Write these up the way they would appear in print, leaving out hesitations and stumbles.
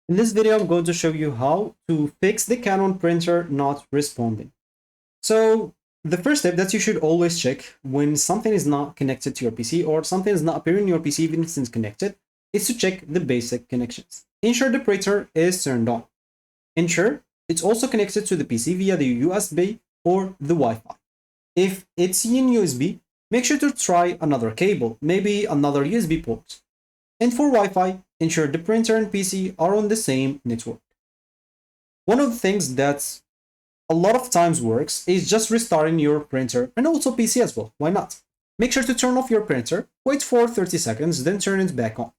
In this video, I'm going to show you how to fix the Canon printer not responding. So the first step that you should always check when something is not connected to your PC or something is not appearing in your PC even if it's connected is to check the basic connections. Ensure the printer is turned on. Ensure it's also connected to the PC via the USB or the Wi-Fi. If it's in USB, make sure to try another cable, maybe another USB port. And for Wi-Fi, ensure the printer and PC are on the same network. One of the things that a lot of times works is just restarting your printer and also PC as well. Why not? Make sure to turn off your printer, wait for 30 seconds, then turn it back on.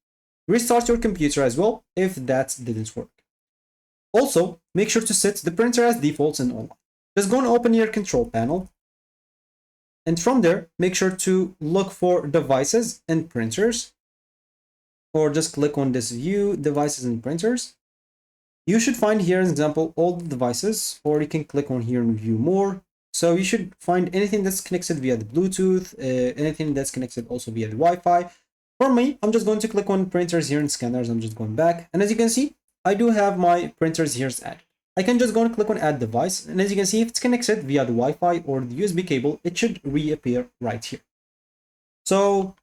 Restart your computer as well if that didn't work. Also, make sure to set the printer as defaults and online. Just go and open your control panel. And from there, make sure to look for devices and printers, or just click on this view devices and printers. You should find here, as an example, all the devices, or you can click on here and view more. So you should find anything that's connected via the Bluetooth, anything that's connected also via the Wi-Fi. For me, I'm just going to click on printers here and scanners. I'm just going back. And as you can see, I do have my printers here added. I can just go and click on add device. And as you can see, if it's connected via the Wi-Fi or the USB cable, it should reappear right here. So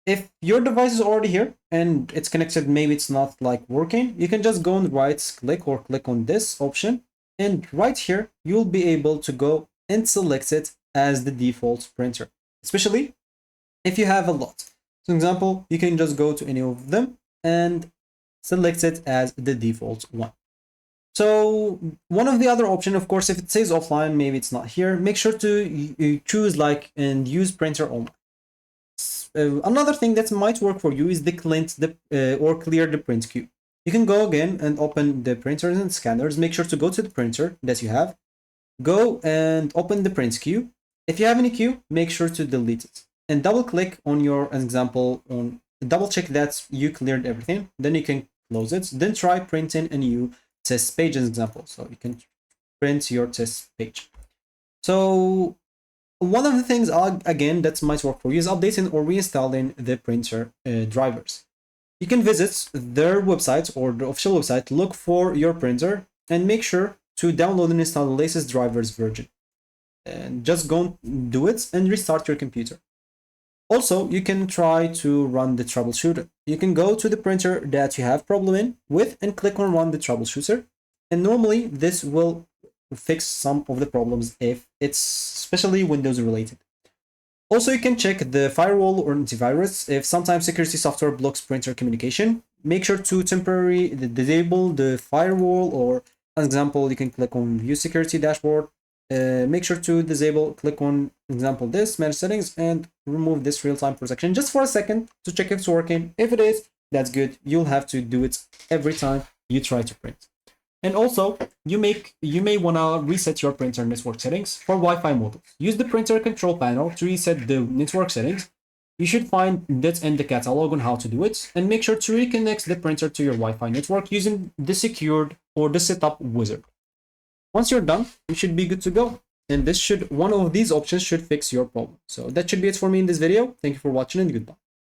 if your device is already here and it's connected, maybe it's not like working, you can just go and right click or click on this option. And right here, you'll be able to go and select it as the default printer, especially if you have a lot. For example, you can just go to any of them and select it as the default one. So one of the other option, of course, if it says offline, maybe it's not here, make sure to choose like and use printer online. Another thing that might work for you is the or clear the print queue. You can go again and open the printers and scanners. Make sure to go to the printer that you have. Go and open the print queue. If you have any queue, make sure to delete it. And double click on your example, double check that you cleared everything. Then you can close it. Then try printing a new test page as example. So you can print your test page. So one of the things, again, that might work for you is updating or reinstalling the printer drivers. You can visit their website or the official website, look for your printer, and make sure to download and install the latest drivers version. And just go and do it and restart your computer. Also, you can try to run the troubleshooter. You can go to the printer that you have problem with and click on run the troubleshooter. And normally this will fix some of the problems if it's especially Windows related. Also, you can check the firewall or antivirus. If sometimes security software blocks printer communication, make sure to temporarily disable the firewall, or as example, you can click on view security dashboard. Make sure to disable, click on example this, manage settings, and remove this real-time protection just for a second to check if it's working. If it is, that's good. You'll have to do it every time you try to print. And also, you may want to reset your printer network settings for Wi-Fi models. Use the printer control panel to reset the network settings. You should find that in the catalog on how to do it, and make sure to reconnect the printer to your Wi-Fi network using the secured or the setup wizard. Once you're done, you should be good to go. And one of these options should fix your problem. So that should be it for me in this video. Thank you for watching and goodbye.